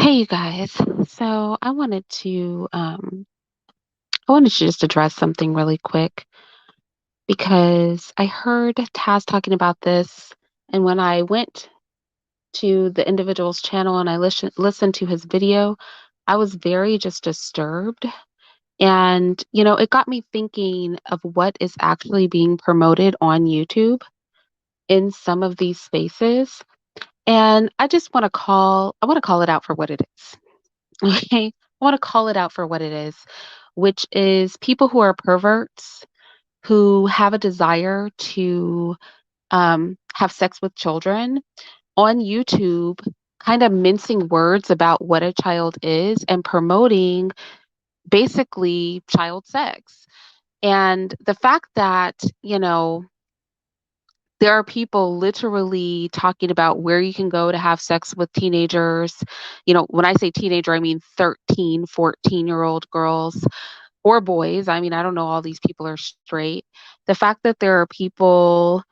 Hey, you guys. So I wanted to just address something really quick because I heard Taz talking about this, and when I went to the individual's channel and I listened to his video, I was very just disturbed. And, it got me thinking of what is actually being promoted on YouTube in some of these spaces. And I want to call it out for what it is. Okay. I want to call it out for what it is, which is people who are perverts who have a desire to have sex with children on YouTube, kind of mincing words about what a child is and promoting basically child sex. And the fact that, there are people literally talking about where you can go to have sex with teenagers. When I say teenager, I mean 13, 14-year-old girls or boys. I mean, I don't know, all these people are straight. The fact that there are people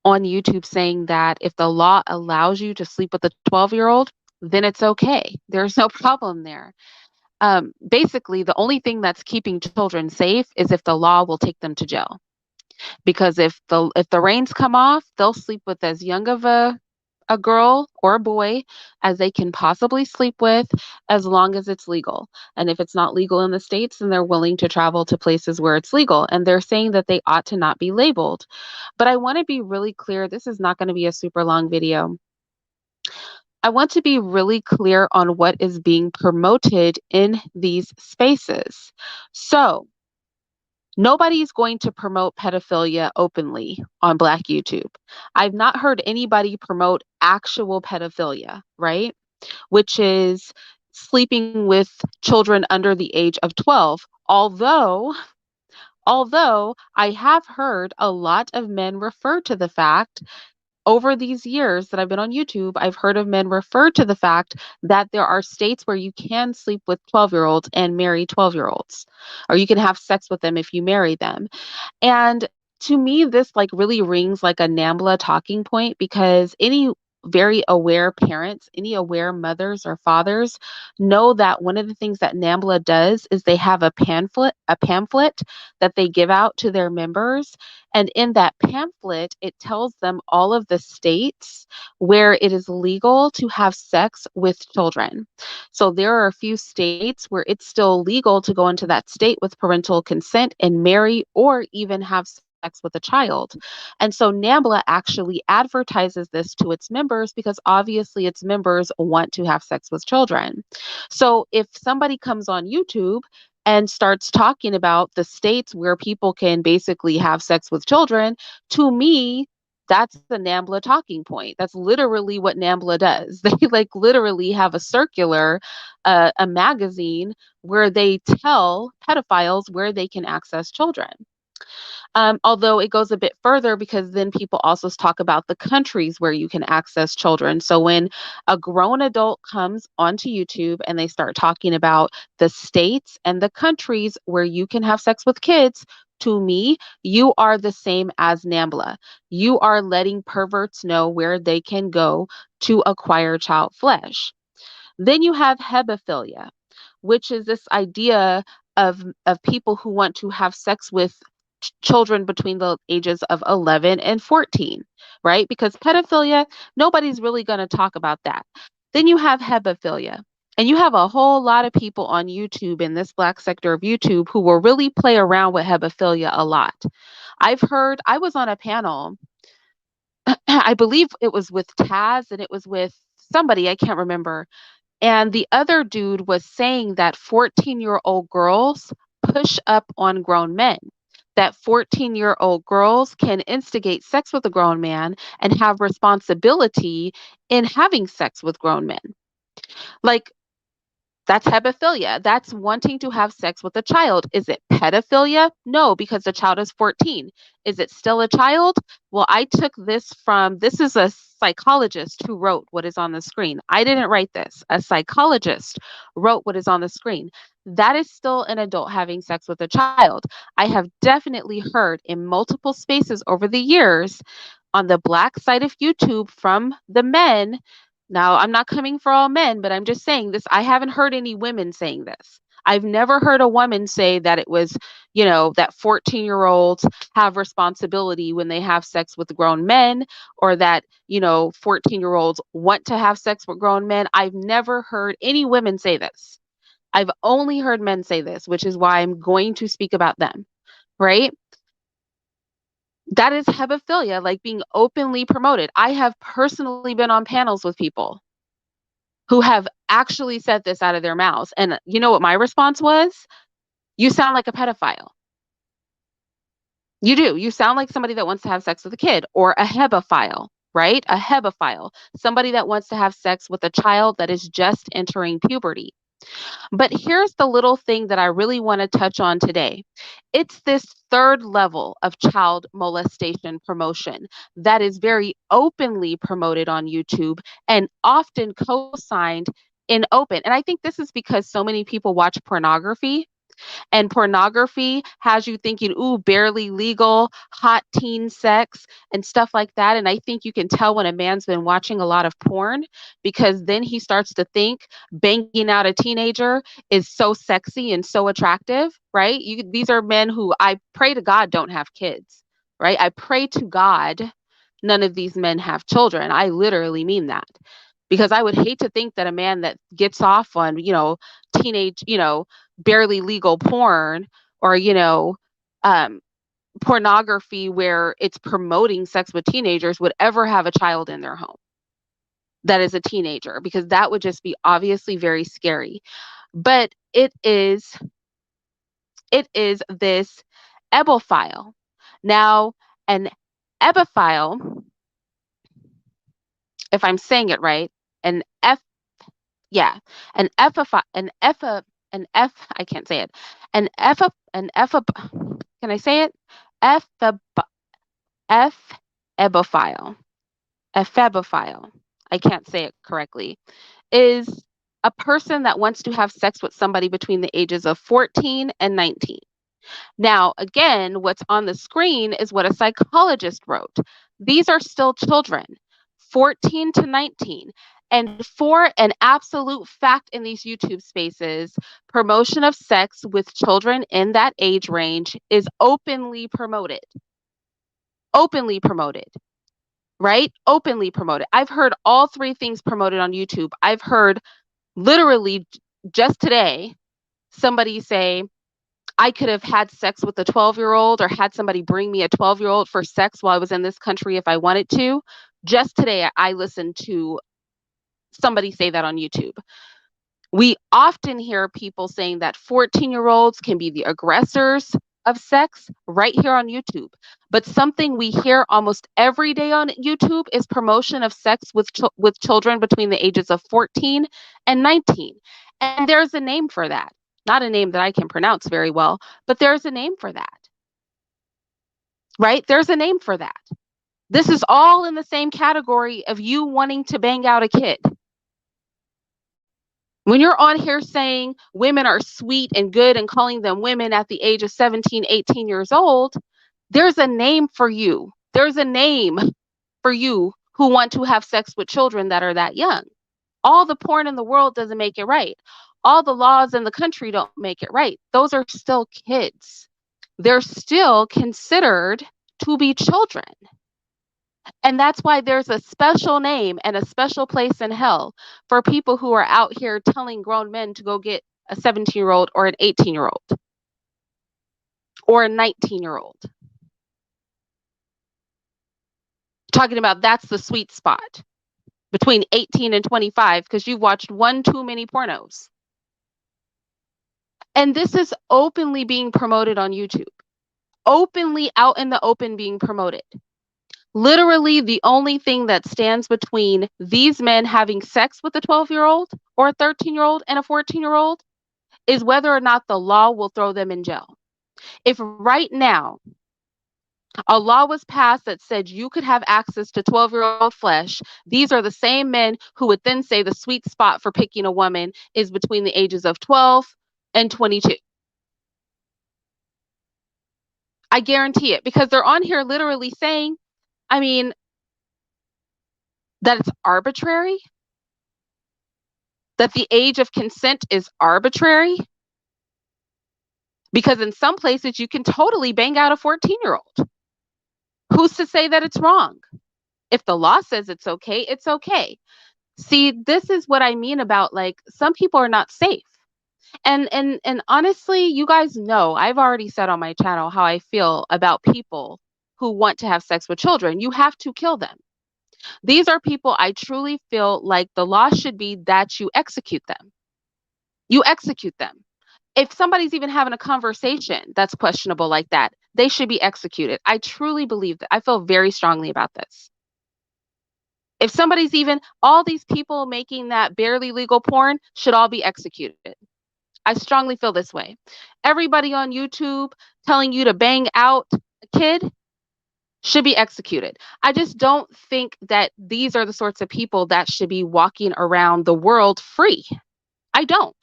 on YouTube saying that if the law allows you to sleep with a 12-year-old, then it's okay. There's no problem there. Basically, the only thing that's keeping children safe is if the law will take them to jail. Because if the reins come off, they'll sleep with as young of a girl or a boy as they can possibly sleep with, as long as it's legal. And if it's not legal in the States, then they're willing to travel to places where it's legal. And they're saying that they ought to not be labeled. But I want to be really clear. This is not going to be a super long video. I want to be really clear on what is being promoted in these spaces. So, nobody's going to promote pedophilia openly on Black YouTube. I've not heard anybody promote actual pedophilia, right? Which is sleeping with children under the age of 12. Although I have heard a lot of men refer to the fact over these years that I've been on YouTube, I've heard of men refer to the fact that there are states where you can sleep with 12-year-olds and marry 12-year-olds, or you can have sex with them if you marry them. And to me, this like really rings like a NAMBLA talking point, because any very aware parents, any aware mothers or fathers know that one of the things that NAMBLA does is they have a pamphlet that they give out to their members. And in that pamphlet, it tells them all of the states where it is legal to have sex with children. So there are a few states where it's still legal to go into that state with parental consent and marry or even have sex with a child. And so NAMBLA actually advertises this to its members because obviously its members want to have sex with children. So if somebody comes on YouTube and starts talking about the states where people can basically have sex with children, to me, that's the NAMBLA talking point. That's literally what NAMBLA does. They like literally have a circular, a magazine where they tell pedophiles where they can access children. Although it goes a bit further, because then people also talk about the countries where you can access children. So when a grown adult comes onto YouTube and they start talking about the states and the countries where you can have sex with kids, to me, you are the same as NAMBLA. You are letting perverts know where they can go to acquire child flesh. Then you have hebephilia, which is this idea of people who want to have sex with children between the ages of 11 and 14, right? Because pedophilia, nobody's really going to talk about that. Then you have hebephilia. And you have a whole lot of people on YouTube in this Black sector of YouTube who will really play around with hebephilia a lot. I was on a panel, I believe it was with Taz and it was with somebody, I can't remember. And the other dude was saying that 14-year-old girls push up on grown men, that 14-year-old girls can instigate sex with a grown man and have responsibility in having sex with grown men. Like, that's hebephilia. That's wanting to have sex with a child. Is it pedophilia? No, because the child is 14. Is it still a child? Well, I took this is a psychologist who wrote what is on the screen. I didn't write this. A psychologist wrote what is on the screen. That is still an adult having sex with a child. I have definitely heard in multiple spaces over the years on the Black side of YouTube from the men Now, I'm not coming for all men, but I'm just saying this. I haven't heard any women saying this. I've never heard a woman say that it was, that 14-year-olds have responsibility when they have sex with grown men, or that, 14-year-olds want to have sex with grown men. I've never heard any women say this. I've only heard men say this, which is why I'm going to speak about them, right? That is hebephilia, like being openly promoted. I have personally been on panels with people who have actually said this out of their mouths. And you know what my response was? You sound like a pedophile. You do. You sound like somebody that wants to have sex with a kid, or a hebephile, right? A hebephile, somebody that wants to have sex with a child that is just entering puberty. But here's the little thing that I really want to touch on today. It's this third level of child molestation promotion that is very openly promoted on YouTube and often co signed in open. And I think this is because so many people watch pornography, and pornography has you thinking, ooh, barely legal, hot teen sex, and stuff like that. And I think you can tell when a man's been watching a lot of porn, because then he starts to think banging out a teenager is so sexy and so attractive, right? These are men who, I pray to God, don't have kids, right? I pray to God none of these men have children. I literally mean that. Because I would hate to think that a man that gets off on, teenage, barely legal porn, or, um, pornography where it's promoting sex with teenagers, would ever have a child in their home that is a teenager, because that would just be obviously very scary. But it is this ebophile. Now, an ebophile, if I'm saying it right, an F, yeah, an F, an F, an F, I can't say it, an F, can I say it? F, F, ebophile, ephebophile, I can't say it correctly, is a person that wants to have sex with somebody between the ages of 14 and 19. Now, again, what's on the screen is what a psychologist wrote. These are still children, 14 to 19. And for an absolute fact in these YouTube spaces, promotion of sex with children in that age range is openly promoted. Openly promoted, right? Openly promoted. I've heard all three things promoted on YouTube. I've heard literally just today somebody say, I could have had sex with a 12-year-old, or had somebody bring me a 12-year-old for sex while I was in this country if I wanted to. Just today, I listened to somebody say that on YouTube. We often hear people saying that 14-year-olds can be the aggressors of sex right here on YouTube. But something we hear almost every day on YouTube is promotion of sex with children between the ages of 14 and 19. And there's a name for that. Not a name that I can pronounce very well, but there's a name for that. Right? There's a name for that. This is all in the same category of you wanting to bang out a kid. When you're on here saying women are sweet and good and calling them women at the age of 17, 18 years old, there's a name for you. There's a name for you who want to have sex with children that are that young. All the porn in the world doesn't make it right. All the laws in the country don't make it right. Those are still kids. They're still considered to be children. And that's why there's a special name and a special place in hell for people who are out here telling grown men to go get a 17-year-old or an 18-year-old or a 19-year-old. Talking about that's the sweet spot between 18 and 25 because you've watched one too many pornos. And this is openly being promoted on YouTube. Openly out in the open being promoted. Literally, the only thing that stands between these men having sex with a 12-year-old or a 13-year-old and a 14-year-old is whether or not the law will throw them in jail. If right now a law was passed that said you could have access to 12-year-old flesh, these are the same men who would then say the sweet spot for picking a woman is between the ages of 12 and 22. I guarantee it, because they're on here literally saying, that it's arbitrary. That the age of consent is arbitrary? Because in some places you can totally bang out a 14-year-old. Who's to say that it's wrong? If the law says it's okay, it's okay. See, this is what I mean about, like, some people are not safe. And honestly, you guys know, I've already said on my channel how I feel about people who want to have sex with children. You have to kill them. These are people I truly feel like the law should be that you execute them. You execute them. If somebody's even having a conversation that's questionable like that, they should be executed. I truly believe that. I feel very strongly about this. If somebody's even, all these people making that barely legal porn should all be executed. I strongly feel this way. Everybody on YouTube telling you to bang out a kid should be executed. I just don't think that these are the sorts of people that should be walking around the world free. I don't.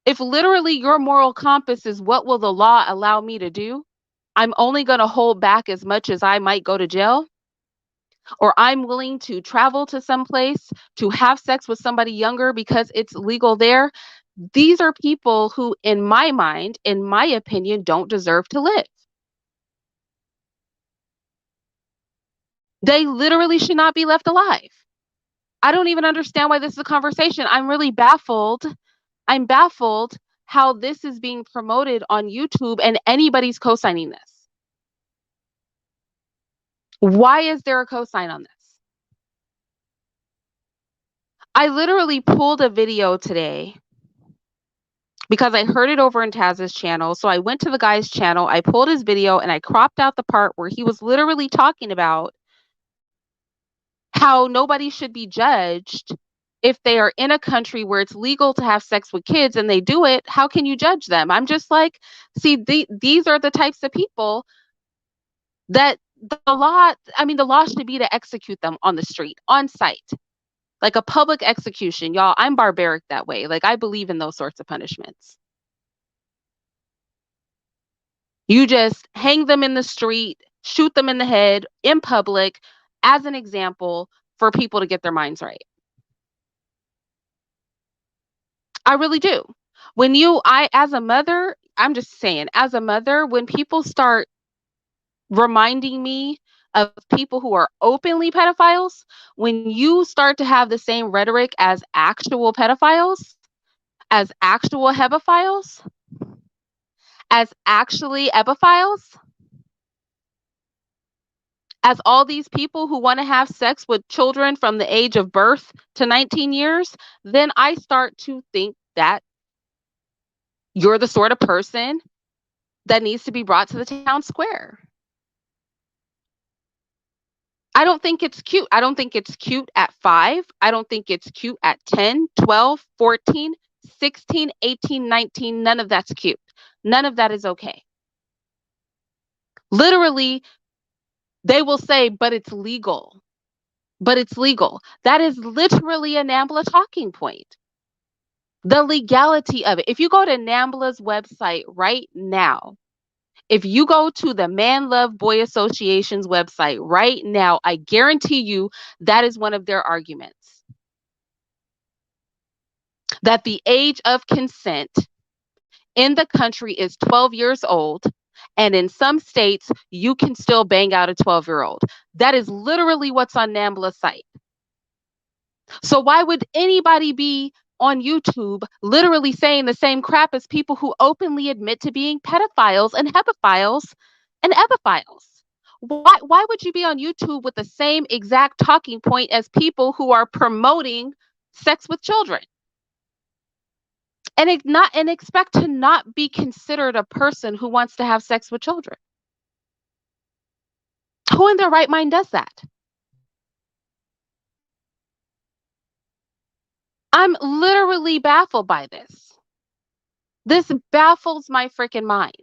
If literally your moral compass is what will the law allow me to do, I'm only going to hold back as much as I might go to jail, or I'm willing to travel to some place to have sex with somebody younger because it's legal there. These are people who, in my mind, in my opinion, don't deserve to live. They literally should not be left alive. I don't even understand why this is a conversation. I'm really baffled. I'm baffled how this is being promoted on YouTube and anybody's co-signing this. Why is there a co-sign on this? I literally pulled a video today because I heard it over in Taz's channel. So I went to the guy's channel, I pulled his video, and I cropped out the part where he was literally talking about how nobody should be judged if they are in a country where it's legal to have sex with kids and they do it. How can you judge them? I'm just like, see, these are the types of people that the law should be to execute them on the street, on site, like a public execution. Y'all, I'm barbaric that way. Like, I believe in those sorts of punishments. You just hang them in the street, shoot them in the head in public as an example for people to get their minds right. I really do. As a mother, I'm just saying, as a mother, when people start reminding me of people who are openly pedophiles, when you start to have the same rhetoric as actual pedophiles, as actual hebophiles, as actually epiphiles, as all these people who want to have sex with children from the age of birth to 19 years, then I start to think that you're the sort of person that needs to be brought to the town square. I don't think it's cute. I don't think it's cute at 5. I don't think it's cute at 10, 12, 14, 16, 18, 19. None of that's cute. None of that is okay. Literally, they will say, but it's legal. But it's legal. That is literally a NAMBLA talking point. The legality of it. If you go to NAMBLA's website right now, if you go to the Man Love Boy Association's website right now, I guarantee you that is one of their arguments. That the age of consent in the country is 12 years old, and in some states, you can still bang out a 12-year-old. That is literally what's on NAMBLA's site. So why would anybody be on YouTube literally saying the same crap as people who openly admit to being pedophiles and hebophiles and epiphiles? Why would you be on YouTube with the same exact talking point as people who are promoting sex with children? And expect to not be considered a person who wants to have sex with children. Who in their right mind does that? I'm literally baffled by this. This baffles my freaking mind.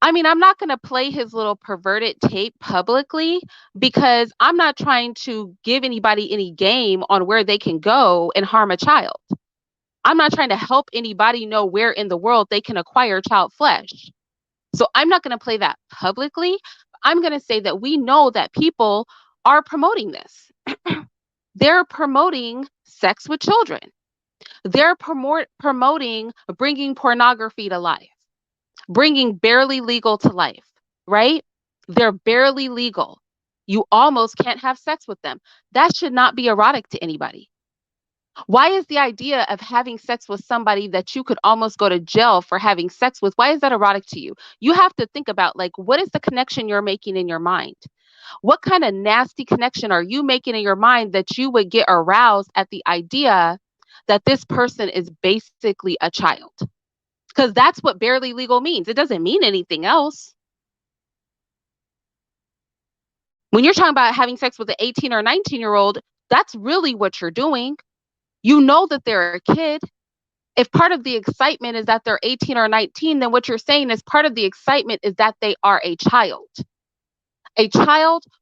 I mean, I'm not going to play his little perverted tape publicly because I'm not trying to give anybody any game on where they can go and harm a child. I'm not trying to help anybody know where in the world they can acquire child flesh. So I'm not going to play that publicly. I'm going to say that we know that people are promoting this. They're promoting sex with children. They're promoting bringing pornography to life, bringing barely legal to life, right? They're barely legal. You almost can't have sex with them. That should not be erotic to anybody. Why is the idea of having sex with somebody that you could almost go to jail for having sex with, why is that erotic to you? You have to think about, like, what is the connection you're making in your mind? What kind of nasty connection are you making in your mind that you would get aroused at the idea that this person is basically a child? Because that's what barely legal means. It doesn't mean anything else. When you're talking about having sex with an 18 or 19-year-old, that's really what you're doing. You know that they're a kid. If part of the excitement is that they're 18 or 19, then what you're saying is part of the excitement is that they are a child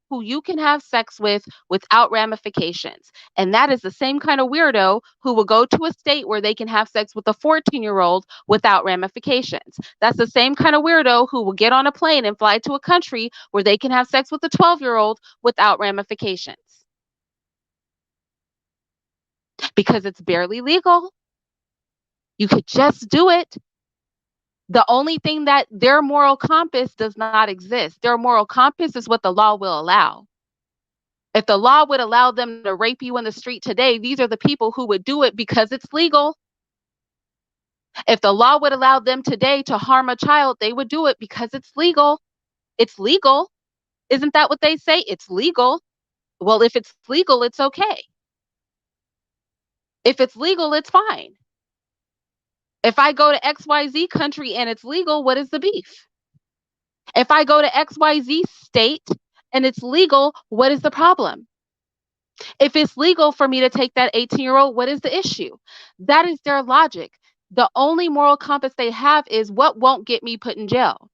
who you can have sex with without ramifications. And that is the same kind of weirdo who will go to a state where they can have sex with a 14-year-old without ramifications. That's the same kind of weirdo who will get on a plane and fly to a country where they can have sex with a 12-year-old without ramifications. Because it's barely legal. You could just do it. The only thing that their moral compass does not exist. Their moral compass is what the law will allow. If the law would allow them to rape you in the street today, these are the people who would do it because it's legal. If the law would allow them today to harm a child, they would do it because it's legal. It's legal. Isn't that what they say? It's legal. Well, if it's legal, it's okay. If it's legal, it's fine. If I go to XYZ country and it's legal, what is the beef? If I go to XYZ state and it's legal, what is the problem? If it's legal for me to take that 18-year-old, what is the issue? That is their logic. The only moral compass they have is what won't get me put in jail.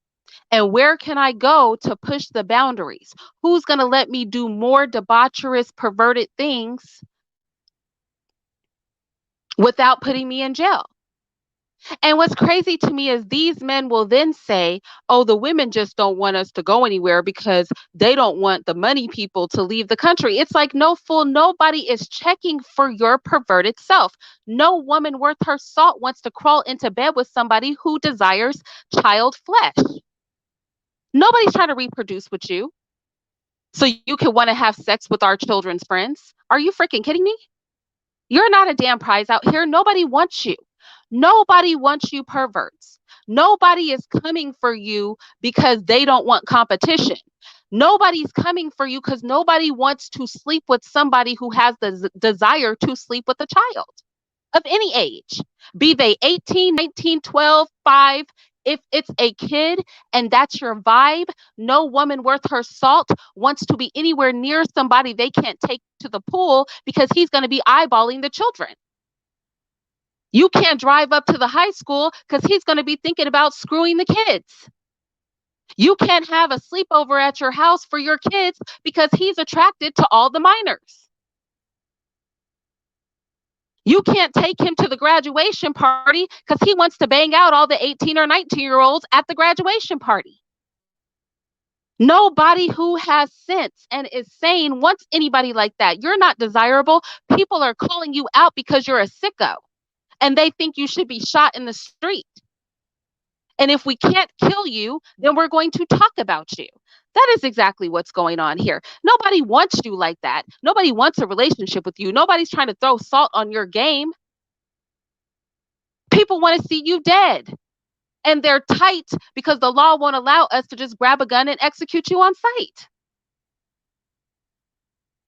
And where can I go to push the boundaries? Who's going to let me do more debaucherous, perverted things without putting me in jail? And what's crazy to me is these men will then say, oh, the women just don't want us to go anywhere because they don't want the money people to leave the country. It's like, no, fool, nobody is checking for your perverted self. No woman worth her salt wants to crawl into bed with somebody who desires child flesh. Nobody's trying to reproduce with you so you can want to have sex with our children's friends. Are you freaking kidding me? You're not a damn prize out here. Nobody wants you. Nobody wants you, perverts. Nobody is coming for you because they don't want competition. Nobody's coming for you because nobody wants to sleep with somebody who has the desire to sleep with a child of any age, be they 18, 19, 12, 5. If it's a kid and that's your vibe, no woman worth her salt wants to be anywhere near somebody they can't take to the pool because he's going to be eyeballing the children. You can't drive up to the high school because he's going to be thinking about screwing the kids. You can't have a sleepover at your house for your kids because he's attracted to all the minors. You can't take him to the graduation party because he wants to bang out all the 18 or 19-year-olds at the graduation party. Nobody who has sense and is sane wants anybody like that. You're not desirable. People are calling you out because you're a sicko and they think you should be shot in the street. And if we can't kill you, then we're going to talk about you. That is exactly what's going on here. Nobody wants you like that. Nobody wants a relationship with you. Nobody's trying to throw salt on your game. People want to see you dead. And they're tight because the law won't allow us to just grab a gun and execute you on sight.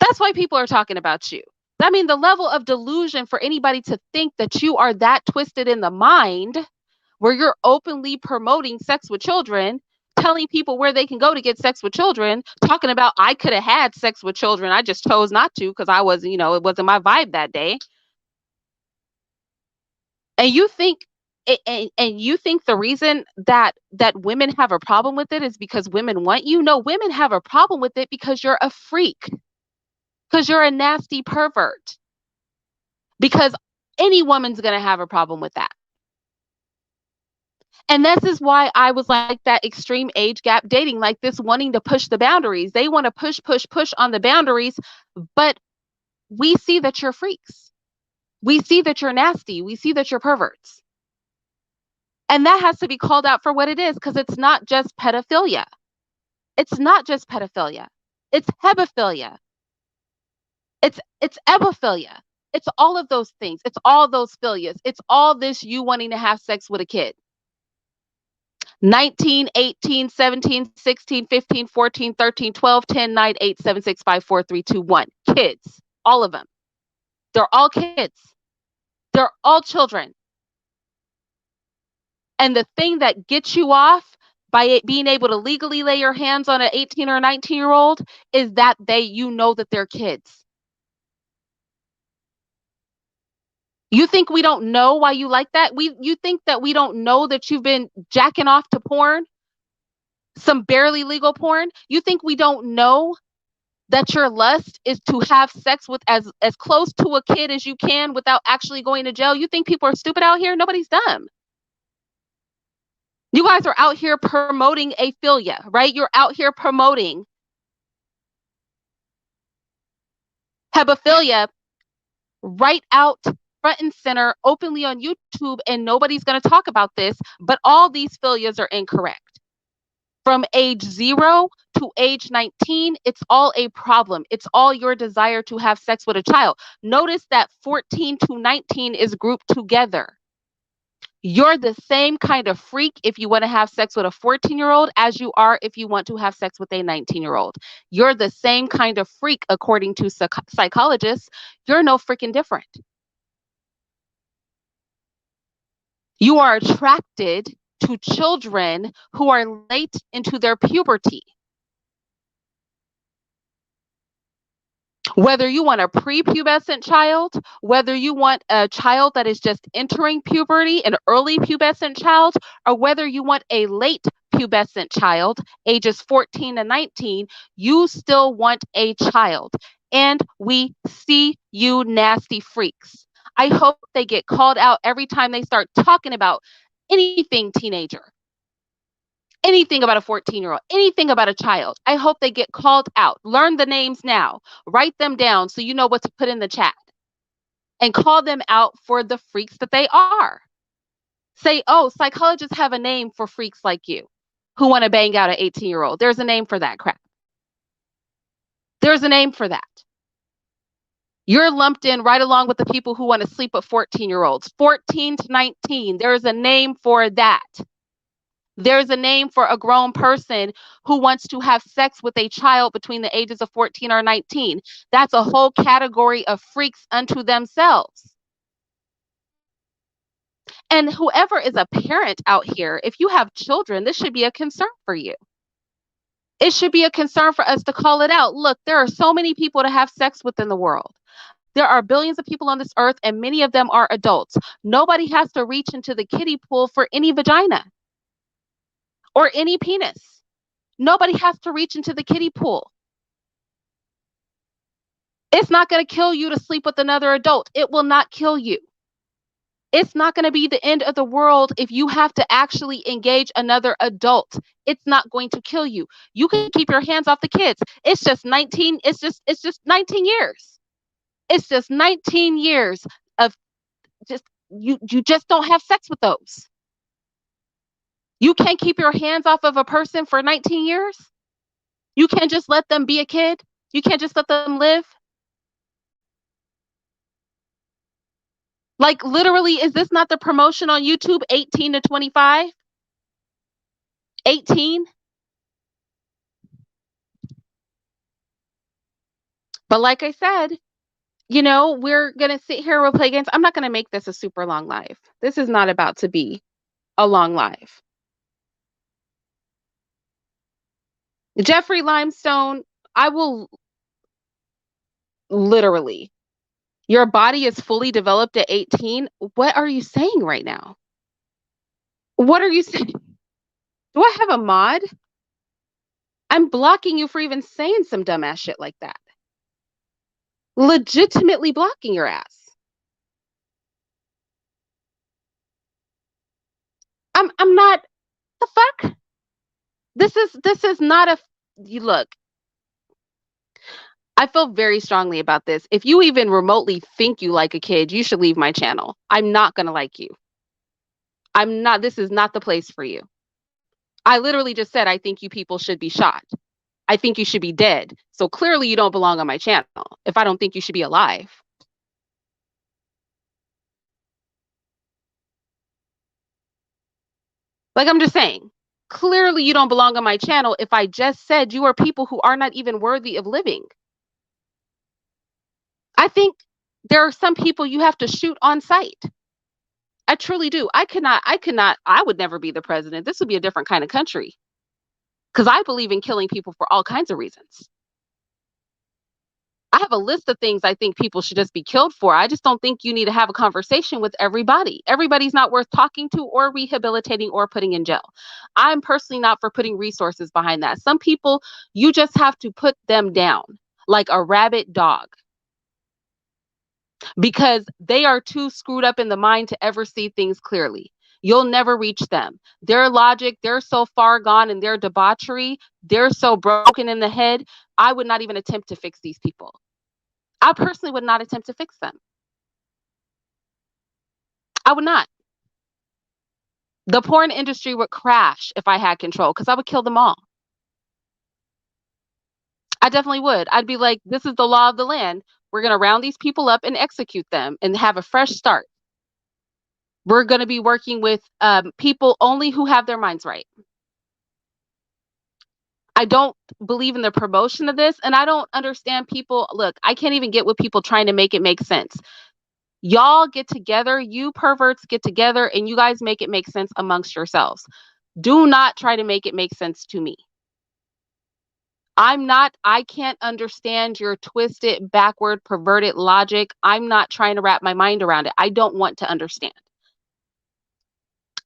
That's why people are talking about you. I mean, the level of delusion for anybody to think that you are that twisted in the mind where you're openly promoting sex with children, telling people where they can go to get sex with children, talking about I could have had sex with children. I just chose not to because I was, it wasn't my vibe that day. And you think the reason that women have a problem with it is because women want you? No, women have a problem with it because you're a freak. Because you're a nasty pervert. Because any woman's going to have a problem with that. And this is why I was like that extreme age gap dating, like this wanting to push the boundaries. They want to push on the boundaries, but we see that you're freaks. We see that you're nasty. We see that you're perverts. And that has to be called out for what it is, because it's not just pedophilia. It's not just pedophilia. It's hebephilia. It's ebophilia. It's all of those things. It's all those philias. It's all this you wanting to have sex with a kid. 19, 18, 17, 16, 15, 14, 13, 12, 10, 9, 8, 7, 6, 5, 4, 3, 2, 1. Kids. All of them. They're all kids. They're all children. And the thing that gets you off by it being able to legally lay your hands on an 18 or 19-year-old is that you know that they're kids. You think we don't know why you like that? You think that we don't know that you've been jacking off to porn? Some barely legal porn? You think we don't know that your lust is to have sex with as close to a kid as you can without actually going to jail? You think people are stupid out here? Nobody's dumb. You guys are out here promoting aphilia, right? You're out here promoting hebephilia right out front and center, openly on YouTube, and nobody's going to talk about this, but all these philias are incorrect. From age 0 to age 19, it's all a problem. It's all your desire to have sex with a child. Notice that 14 to 19 is grouped together. You're the same kind of freak if you want to have sex with a 14-year-old as you are if you want to have sex with a 19-year-old. You're the same kind of freak according to psychologists. You're no freaking different. You are attracted to children who are late into their puberty. Whether you want a prepubescent child, whether you want a child that is just entering puberty, an early pubescent child, or whether you want a late pubescent child, ages 14 to 19, you still want a child. And we see you nasty freaks. I hope they get called out every time they start talking about anything teenager. Anything about a 14-year-old, anything about a child. I hope they get called out. Learn the names now. Write them down so you know what to put in the chat. And call them out for the freaks that they are. Say, oh, psychologists have a name for freaks like you who want to bang out an 18-year-old. There's a name for that crap. There's a name for that. You're lumped in right along with the people who want to sleep with 14-year-olds. 14 to 19, there is a name for that. There's a name for a grown person who wants to have sex with a child between the ages of 14 or 19. That's a whole category of freaks unto themselves. And whoever is a parent out here, if you have children, this should be a concern for you. It should be a concern for us to call it out. Look, there are so many people to have sex with in the world. There are billions of people on this earth, and many of them are adults. Nobody has to reach into the kiddie pool for any vagina or any penis. Nobody has to reach into the kiddie pool. It's not going to kill you to sleep with another adult. It will not kill you. It's not going to be the end of the world if you have to actually engage another adult. It's not going to kill you. You can keep your hands off the kids. It's just 19. It's just 19 years. It's just 19 years of just you just don't have sex with those. You can't keep your hands off of a person for 19 years. You can't just let them be a kid. You can't just let them live. Like, literally, is this not the promotion on YouTube? 18 to 25? 18? But like I said, we're going to sit here, we'll play games. I'm not going to make this a super long live. This is not about to be a long live. Jeffrey Limestone, I will literally, your body is fully developed at 18. What are you saying right now? What are you saying? Do I have a mod? I'm blocking you for even saying some dumbass shit like that. Legitimately blocking your ass. I'm not, the fuck? This is not you look. I feel very strongly about this. If you even remotely think you like a kid, you should leave my channel. I'm not going to like you. I'm not, this is not the place for you. I literally just said, I think you people should be shot. I think you should be dead. So clearly you don't belong on my channel if I don't think you should be alive. Like, I'm just saying, clearly you don't belong on my channel if I just said you are people who are not even worthy of living. I think there are some people you have to shoot on sight. I truly do. I would never be the president. This would be a different kind of country because I believe in killing people for all kinds of reasons. I have a list of things I think people should just be killed for. I just don't think you need to have a conversation with everybody. Everybody's not worth talking to or rehabilitating or putting in jail. I'm personally not for putting resources behind that. Some people, you just have to put them down like a rabid dog because they are too screwed up in the mind to ever see things clearly. You'll never reach them. Their logic, they're so far gone in their debauchery, they're so broken in the head. I would not even attempt to fix these people. I personally would not attempt to fix them. I would not. The porn industry would crash if I had control because I would kill them all. I definitely would. I'd be like, this is the law of the land. We're going to round these people up and execute them and have a fresh start. We're going to be working with people only who have their minds right. I don't believe in the promotion of this, and I don't understand people. Look, I can't even get with people trying to make it make sense. Y'all get together, you perverts get together, and you guys make it make sense amongst yourselves. Do not try to make it make sense to me. I can't understand your twisted, backward, perverted logic. I'm not trying to wrap my mind around it. I don't want to understand.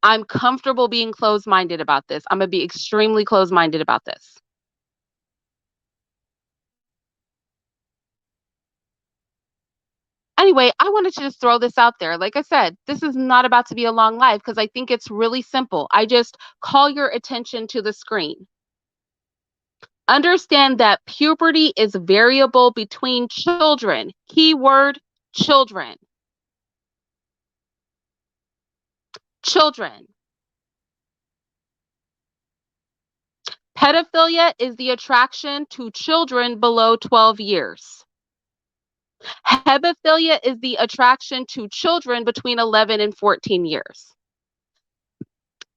I'm comfortable being closed minded about this. I'm going to be extremely closed minded about this. Anyway, I wanted to just throw this out there. Like I said, this is not about to be a long live because I think it's really simple. I just call your attention to the screen. Understand that puberty is variable between children. Keyword children. Children. Pedophilia is the attraction to children below 12 years. Hebephilia is the attraction to children between 11 and 14 years.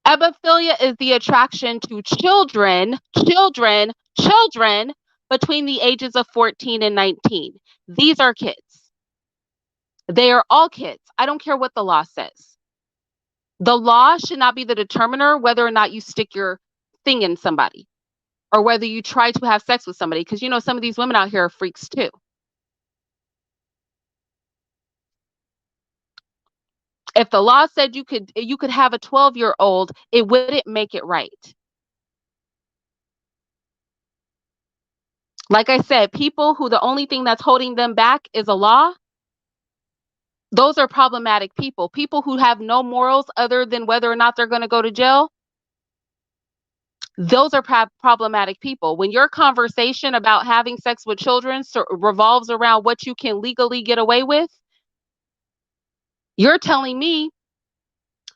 Ebophilia is the attraction to children between the ages of 14 and 19. These are kids. They are all kids. I don't care what the law says. The law should not be the determiner whether or not you stick your thing in somebody or whether you try to have sex with somebody, because you know some of these women out here are freaks too. If the law said you could have a 12-year-old, it wouldn't make it right. Like I said, people who the only thing that's holding them back is a law, those are problematic people. People who have no morals other than whether or not they're going to go to jail, those are problematic people. When your conversation about having sex with children revolves around what you can legally get away with, you're telling me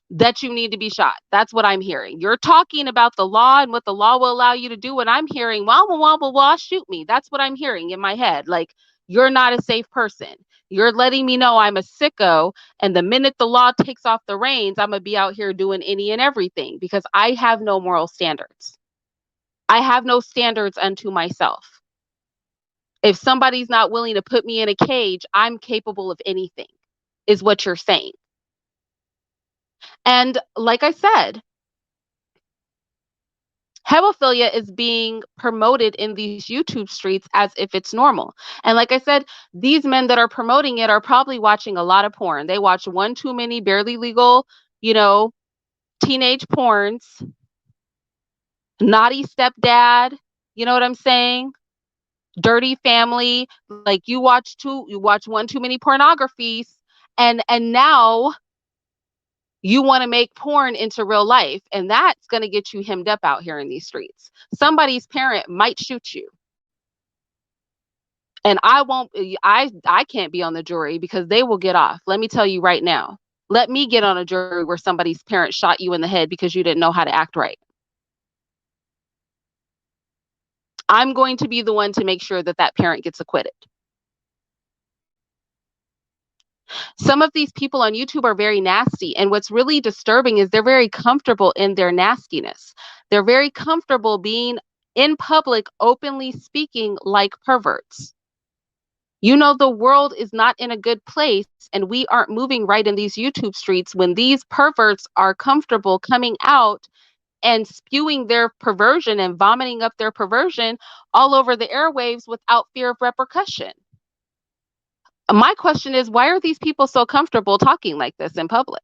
that you need to be shot. That's what I'm hearing. You're talking about the law and what the law will allow you to do, and I'm hearing, wobble, wobble, wah, shoot me. That's what I'm hearing in my head. Like, you're not a safe person. You're letting me know I'm a sicko, and the minute the law takes off the reins, I'm going to be out here doing any and everything because I have no moral standards. I have no standards unto myself. If somebody's not willing to put me in a cage, I'm capable of anything, is what you're saying. And like I said, hebephilia is being promoted in these YouTube streets as if it's normal. And like I said, these men that are promoting it are probably watching a lot of porn. They watch one too many barely legal, teenage porns, naughty stepdad, you know what I'm saying? Dirty family. Like you watch one too many pornographies, and now you want to make porn into real life, and that's going to get you hemmed up out here in these streets. Somebody's parent might shoot you. And I won't, I can't be on the jury because they will get off. Let me tell you right now. Let me get on a jury where somebody's parent shot you in the head because you didn't know how to act right. I'm going to be the one to make sure that that parent gets acquitted. Some of these people on YouTube are very nasty. And what's really disturbing is they're very comfortable in their nastiness. They're very comfortable being in public, openly speaking like perverts. You know, the world is not in a good place, and we aren't moving right in these YouTube streets when these perverts are comfortable coming out and spewing their perversion and vomiting up their perversion all over the airwaves without fear of repercussion. My question is, why are these people so comfortable talking like this in public?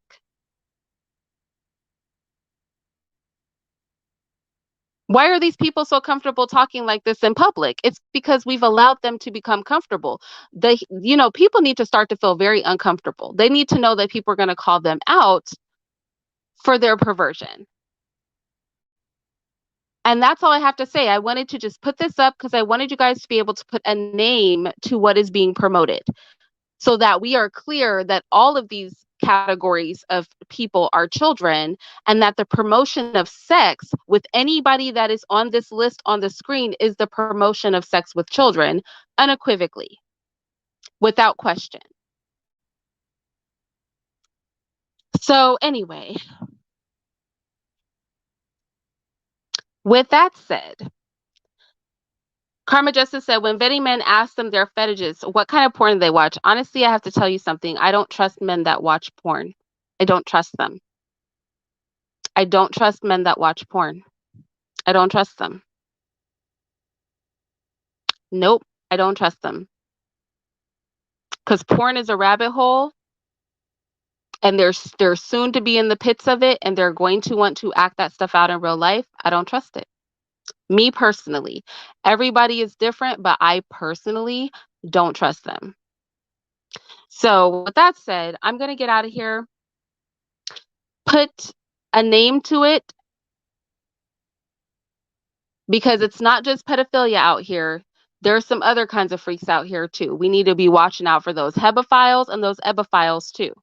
Why are these people so comfortable talking like this in public? It's because we've allowed them to become comfortable. People need to start to feel very uncomfortable. They need to know that people are going to call them out for their perversion. And that's all I have to say. I wanted to just put this up because I wanted you guys to be able to put a name to what is being promoted so that we are clear that all of these categories of people are children, and that the promotion of sex with anybody that is on this list on the screen is the promotion of sex with children, unequivocally, without question. So anyway, with that said, Karma Justice said, when vetting men ask them their fetishes, what kind of porn they watch? Honestly, I have to tell you something. I don't trust men that watch porn. I don't trust them. I don't trust men that watch porn. I don't trust them. Nope, I don't trust them. Because porn is a rabbit hole, and they're soon to be in the pits of it, and they're going to want to act that stuff out in real life. I don't trust it. Me personally. Everybody is different, but I personally don't trust them. So with that said, I'm going to get out of here, put a name to it, because it's not just pedophilia out here. There's some other kinds of freaks out here too. We need to be watching out for those hebophiles and those ebophiles too.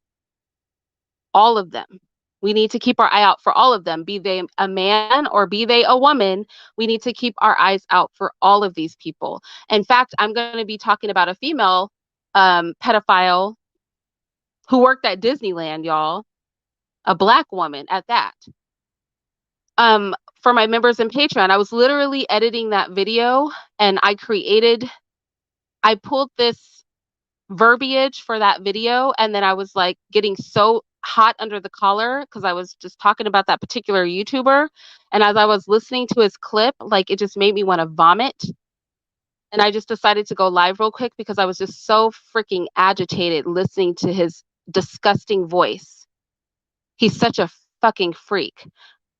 All of them. We need to keep our eye out for all of them, be they a man or be they a woman. We need to keep our eyes out for all of these people. In fact, I'm going to be talking about a female pedophile who worked at Disneyland, y'all, a Black woman at that. For my members in Patreon, I was literally editing that video, and I pulled this verbiage for that video, and then I was like getting so hot under the collar because I was just talking about that particular YouTuber, and as I was listening to his clip, like, it just made me want to vomit, and I just decided to go live real quick because I was just so freaking agitated listening to his disgusting voice. He's such a fucking freak.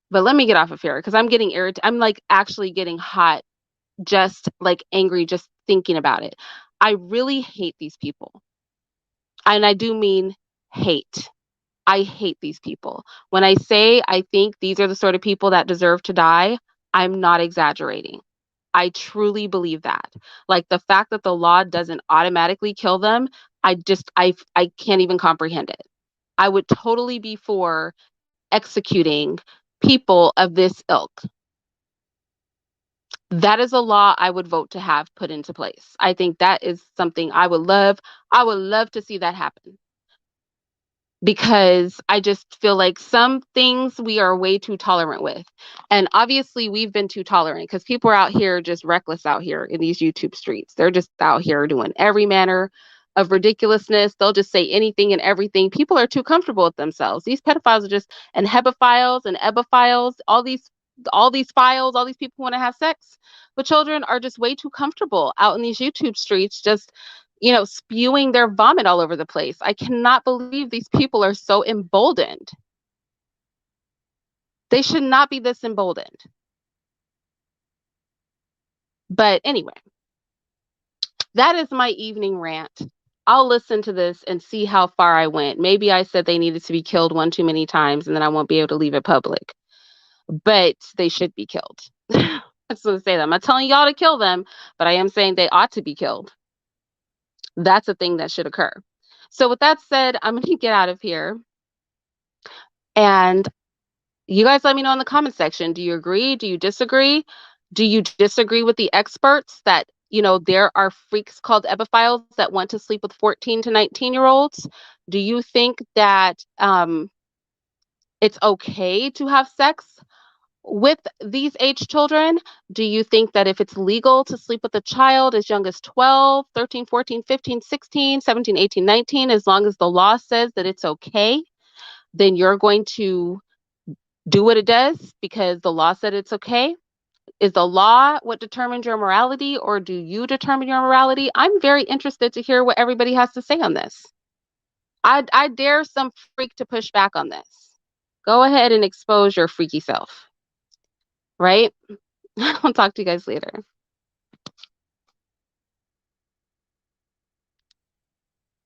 But let me get off of here because I'm getting irritated. I'm like actually getting hot, just like angry, just thinking about it. I really hate these people. And I do mean hate. I hate these people. When I say I think these are the sort of people that deserve to die, I'm not exaggerating. I truly believe that. Like, the fact that the law doesn't automatically kill them, I can't even comprehend it. I would totally be for executing people of this ilk. That is a law I would vote to have put into place. I think that is something I would love. I would love to see that happen, because I just feel like some things we are way too tolerant with. And obviously we've been too tolerant because people are out here just reckless out here in these YouTube streets. They're just out here doing every manner of ridiculousness. They'll just say anything and everything. People are too comfortable with themselves. These pedophiles are just, and hebophiles and ebophiles, all these files, all these people who want to have sex with children are just way too comfortable out in these YouTube streets, just spewing their vomit all over the place. I cannot believe these people are so emboldened. They should not be this emboldened. But anyway, that is my evening rant. I'll listen to this and see how far I went. Maybe I said they needed to be killed one too many times and then I won't be able to leave it public. But they should be killed. I just want to say that. I'm not telling y'all to kill them, but I am saying they ought to be killed. That's a thing that should occur. So with that said, I'm going to get out of here. And you guys let me know in the comment section. Do you agree? Do you disagree? Do you disagree with the experts that, there are freaks called epiphiles that want to sleep with 14 to 19-year-olds? Do you think that it's okay to have sex with these age children? Do you think that if it's legal to sleep with a child as young as 12, 13, 14, 15, 16, 17, 18, 19, as long as the law says that it's okay, then you're going to do what it does because the law said it's okay? Is the law what determines your morality, or do you determine your morality? I'm very interested to hear what everybody has to say on this. I dare some freak to push back on this. Go ahead and expose your freaky self, right? I'll talk to you guys later.